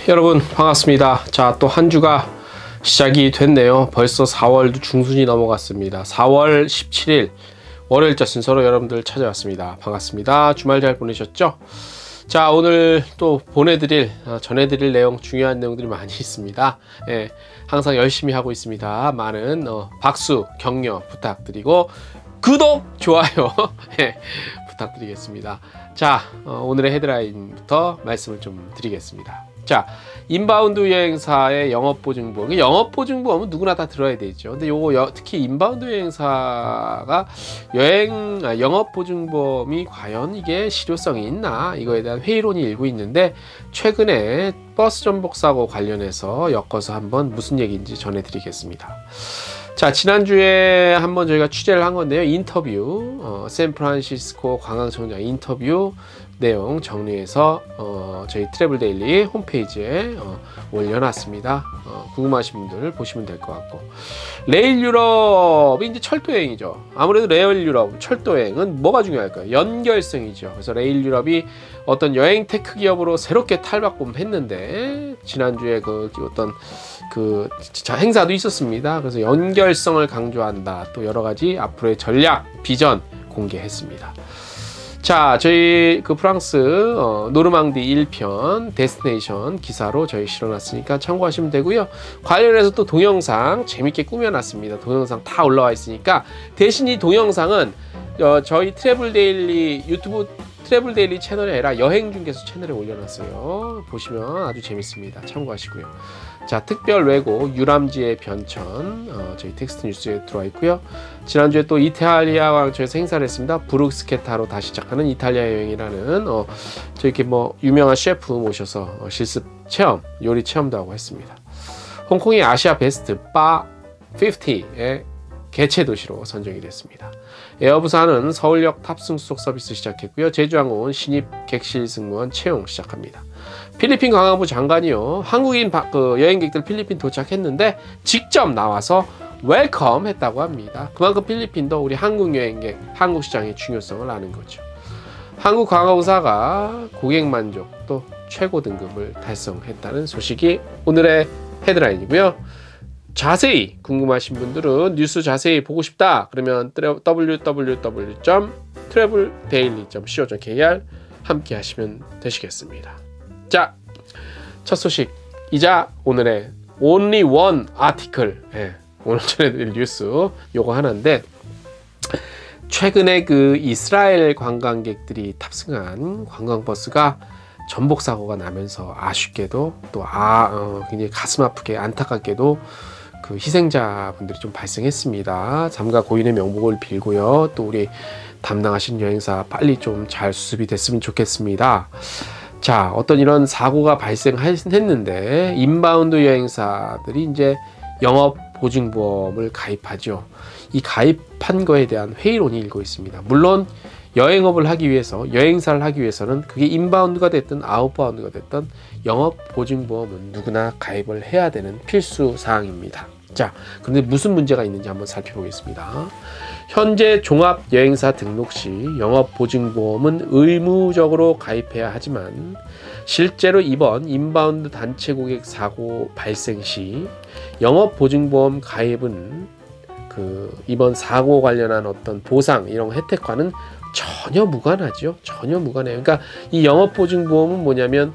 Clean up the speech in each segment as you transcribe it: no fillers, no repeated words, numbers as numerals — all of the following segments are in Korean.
여러분 반갑습니다. 자, 또 한 주가 시작이 됐네요. 벌써 4월도 중순이 넘어갔습니다. 4월 17일 월요일자 순서로 여러분들 찾아왔습니다. 반갑습니다. 주말 잘 보내셨죠? 자, 오늘 또 전해드릴 내용, 중요한 내용들이 많이 있습니다. 예, 항상 열심히 하고 있습니다. 많은 박수, 격려 부탁드리고 구독, 좋아요 예, 부탁드리겠습니다. 자, 오늘의 헤드라인부터 말씀을 좀 드리겠습니다. 자, 인바운드 여행사의 영업보증보험. 영업보증보험은 누구나 다 들어야 되죠. 근데 요거 특히 인바운드 여행사가 영업보증보험이 과연 이게 실효성이 있나, 이거에 대한 회의론이 일고 있는데, 최근에 버스 전복 사고 관련해서 엮어서 한번 무슨 얘기인지 전해드리겠습니다. 자, 지난주에 한번 저희가 취재를 한 건데요. 인터뷰, 샌프란시스코 관광청장 인터뷰 내용 정리해서 저희 트래블데일리 홈페이지에 올려놨습니다. 궁금하신 분들 보시면 될 것 같고, 레일 유럽이 이제 철도 여행이죠. 아무래도 레일 유럽 철도 여행은 뭐가 중요할까요? 연결성이죠. 그래서 레일 유럽이 어떤 여행 테크 기업으로 새롭게 탈바꿈했는데, 지난주에 어떤 행사도 있었습니다. 그래서 연결성을 강조한다. 또 여러 가지 앞으로의 전략, 비전 공개했습니다. 자, 저희 프랑스 노르망디 1편 데스티네이션 기사로 저희 실어놨으니까 참고하시면 되고요. 관련해서 또 동영상 재밌게 꾸며놨습니다. 동영상 다 올라와 있으니까, 대신 이 동영상은 저희 트래블데일리 유튜브 트래블데일리 채널이 아니라 여행중개소 채널에 올려놨어요. 보시면 아주 재밌습니다. 참고하시고요. 자, 특별 외고 유람지의 변천, 저희 텍스트 뉴스에 들어와 있고요. 지난주에 또 이탈리아 왕초에서 행사를 했습니다. 브룩스케타로 다시 시작하는 이탈리아 여행이라는 저 이렇게 유명한 셰프 모셔서 실습 체험, 요리 체험도 하고 했습니다. 홍콩이 아시아 베스트 바 50의 개최 도시로 선정이 됐습니다. 에어부산은 서울역 탑승 수속 서비스 시작했고요. 제주항공은 신입 객실 승무원 채용 시작합니다. 필리핀 관광부 장관이요, 한국인 여행객들 필리핀 도착했는데 직접 나와서 웰컴 했다고 합니다. 그만큼 필리핀도 우리 한국 여행객, 한국 시장의 중요성을 아는 거죠. 한국관광부사가 고객 만족도 최고 등급을 달성했다는 소식이 오늘의 헤드라인이고요. 자세히 궁금하신 분들은 뉴스 자세히 보고 싶다 그러면 www.traveldaily.co.kr 함께 하시면 되시겠습니다. 자, 첫 소식이자 오늘의 only one article, 오늘 전해드릴 뉴스 요거 하나인데, 최근에 이스라엘 관광객들이 탑승한 관광버스가 전복 사고가 나면서 아쉽게도 또 굉장히 가슴 아프게 안타깝게도 희생자분들이 좀 발생했습니다. 삼가 고인의 명복을 빌고요. 또 우리 담당하신 여행사 빨리 좀 잘 수습이 됐으면 좋겠습니다. 자, 어떤 이런 사고가 발생했는데 인바운드 여행사들이 이제 영업 보증보험을 가입하죠. 이 가입한 거에 대한 회의론이 일고 있습니다. 물론 여행업을 하기 위해서, 여행사를 하기 위해서는 그게 인바운드가 됐든 아웃바운드가 됐든 영업 보증보험은 누구나 가입을 해야 되는 필수 사항입니다. 자, 그런데 무슨 문제가 있는지 한번 살펴보겠습니다. 현재 종합여행사 등록 시 영업보증보험은 의무적으로 가입해야 하지만, 실제로 이번 인바운드 단체 고객 사고 발생 시 영업보증보험 가입은 이번 사고 관련한 어떤 보상, 이런 혜택과는 전혀 무관하죠. 전혀 무관해요. 그러니까 이 영업보증보험은 뭐냐면,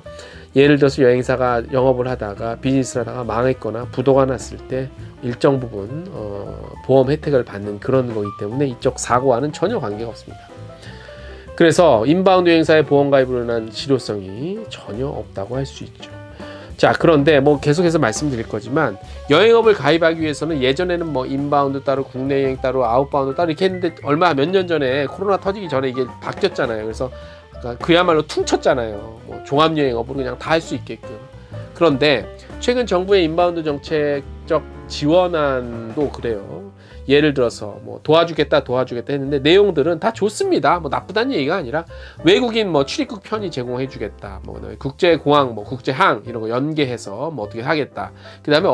예를 들어서 여행사가 영업을 하다가 비즈니스를 하다가 망했거나 부도가 났을 때 일정 부분 보험 혜택을 받는 그런 거기 때문에 이쪽 사고와는 전혀 관계가 없습니다. 그래서 인바운드 여행사의 보험 가입으로 인한 실효성이 전혀 없다고 할 수 있죠. 자, 그런데 계속해서 말씀드릴 거지만, 여행업을 가입하기 위해서는 예전에는 인바운드 따로, 국내 여행 따로, 아웃바운드 따로 이렇게 했는데, 몇 년 전에 코로나 터지기 전에 이게 바뀌었잖아요. 그래서 그야말로 퉁쳤잖아요. 종합여행업으로 그냥 다 할 수 있게끔. 그런데 최근 정부의 인바운드 정책적 지원안도 그래요. 예를 들어서 도와주겠다 했는데 내용들은 다 좋습니다. 나쁘다는 얘기가 아니라, 외국인 출입국 편의 제공해 주겠다, 국제공항, 국제항 이런 거 연계해서 어떻게 하겠다. 그 다음에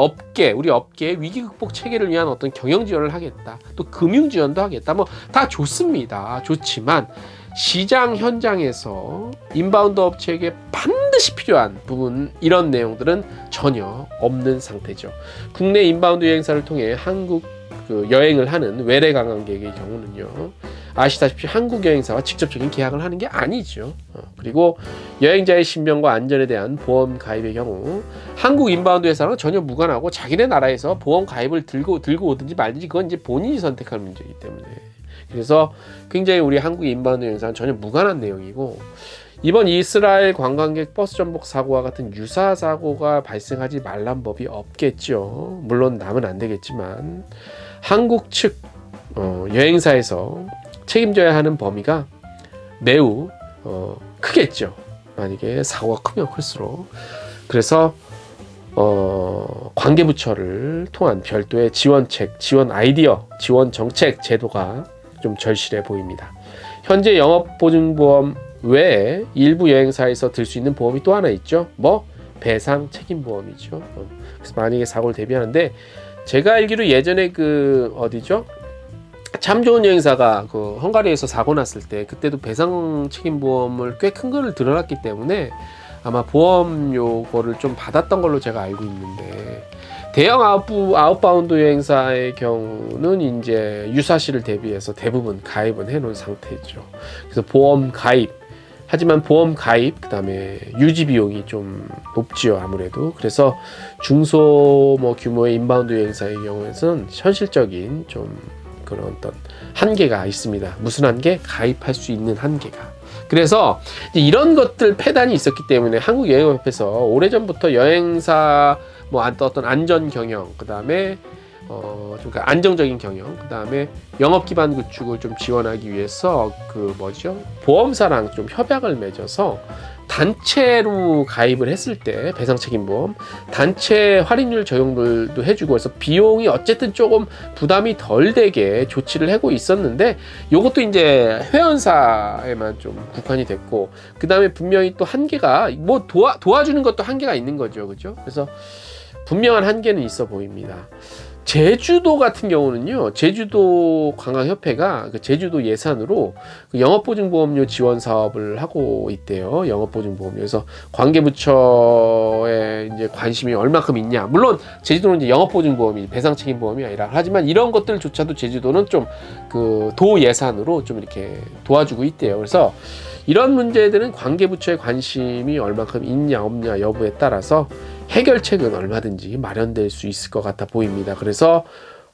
우리 업계의 위기 극복 체계를 위한 어떤 경영 지원을 하겠다. 또 금융 지원도 하겠다. 다 좋습니다. 좋지만 시장 현장에서 인바운드 업체에게 반드시 반드시 필요한 부분, 이런 내용들은 전혀 없는 상태죠. 국내 인바운드 여행사를 통해 한국 여행을 하는 외래 관광객의 경우는요, 아시다시피 한국 여행사와 직접적인 계약을 하는 게 아니죠. 그리고 여행자의 신변과 안전에 대한 보험 가입의 경우 한국 인바운드 회사랑 전혀 무관하고 자기네 나라에서 보험 가입을 들고 오든지 말든지 그건 이제 본인이 선택할 문제이기 때문에, 그래서 굉장히 우리 한국 인바운드 여행사는 전혀 무관한 내용이고, 이번 이스라엘 관광객 버스 전복 사고와 같은 유사 사고가 발생하지 말란 법이 없겠죠. 물론 나면 안 되겠지만 한국 측 여행사에서 책임져야 하는 범위가 매우 크겠죠. 만약에 사고가 크면 클수록. 그래서 관계부처를 통한 별도의 지원책, 지원 아이디어, 지원 정책 제도가 좀 절실해 보입니다. 현재 영업보증보험 외에 일부 여행사에서 들 수 있는 보험이 또 하나 있죠. 뭐? 배상 책임보험이죠. 그래서 만약에 사고를 대비하는데, 제가 알기로 예전에 어디죠? 참 좋은 여행사가 헝가리에서 사고 났을 때 그때도 배상 책임보험을 꽤 큰 거를 들어놨기 때문에 아마 보험 요거를 좀 받았던 걸로 제가 알고 있는데, 대형 아웃바운드 여행사의 경우는 이제 유사시를 대비해서 대부분 가입은 해놓은 상태죠. 그래서 보험 가입, 하지만 보험 가입 그다음에 유지 비용이 좀 높지요, 아무래도. 그래서 중소 규모의 인바운드 여행사의 경우에는 현실적인 좀 그런 어떤 한계가 있습니다. 무슨 한계? 가입할 수 있는 한계가. 그래서 이런 것들 폐단이 있었기 때문에 한국여행업협회에서 오래전부터 여행사 어떤 안전 경영, 그다음에 좀 안정적인 경영, 그다음에 영업 기반 구축을 좀 지원하기 위해서 보험사랑 좀 협약을 맺어서 단체로 가입을 했을 때 배상 책임보험, 단체 할인율 적용들도 해주고 해서 비용이 어쨌든 조금 부담이 덜 되게 조치를 하고 있었는데, 요것도 이제 회원사에만 좀 국한이 됐고, 그 다음에 분명히 또 한계가 도와주는 것도 한계가 있는 거죠, 그죠? 그래서 분명한 한계는 있어 보입니다. 제주도 같은 경우는요, 제주도 관광협회가 제주도 예산으로 영업보증보험료 지원 사업을 하고 있대요. 영업보증보험료. 그래서 관계부처에 이제 관심이 얼마큼 있냐. 물론 제주도는 이제 영업보증보험이 배상책임보험이 아니라, 하지만 이런 것들조차도 제주도는 좀 도 예산으로 좀 이렇게 도와주고 있대요. 그래서 이런 문제들은 관계부처의 관심이 얼마큼 있냐 없냐 여부에 따라서 해결책은 얼마든지 마련될 수 있을 것 같아 보입니다. 그래서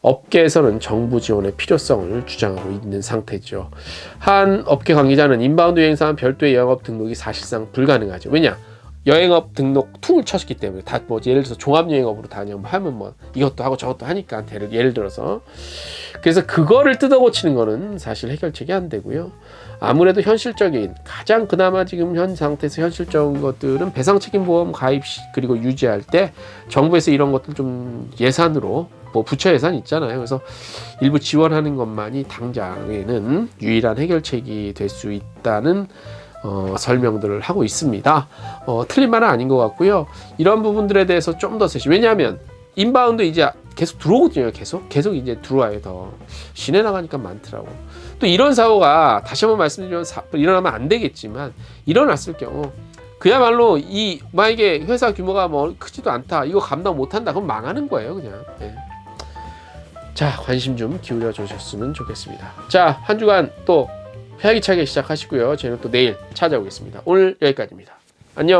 업계에서는 정부 지원의 필요성을 주장하고 있는 상태죠. 한 업계 관계자는 인바운드 여행사는 별도의 영업 등록이 사실상 불가능하죠. 왜냐? 여행업 등록 퉁을 쳤기 때문에 다 예를 들어서 종합여행업으로 하면 이것도 하고 저것도 하니까 예를 들어서, 그래서 그거를 뜯어고치는 거는 사실 해결책이 안 되고요. 아무래도 현실적인 가장 그나마 지금 현 상태에서 현실적인 것들은 배상책임보험 가입 그리고 유지할 때 정부에서 이런 것들 좀 예산으로 부처 예산 있잖아요. 그래서 일부 지원하는 것만이 당장에는 유일한 해결책이 될 수 있다는 설명들을 하고 있습니다. 틀린 말은 아닌 것 같고요. 이런 부분들에 대해서 좀 더 왜냐하면 인바운드 이제 계속 들어오거든요. 계속 이제 들어와요. 더 시내 나가니까 많더라고. 또 이런 사고가 다시 한번 말씀드리면 일어나면 안 되겠지만, 일어났을 경우 그야말로 만약에 회사 규모가 크지도 않다, 이거 감당 못한다, 그럼 망하는 거예요, 그냥. 네. 자, 관심 좀 기울여 주셨으면 좋겠습니다. 자, 한 주간 또 활기차게 시작하시고요. 저는 또 내일 찾아오겠습니다. 오늘 여기까지입니다. 안녕.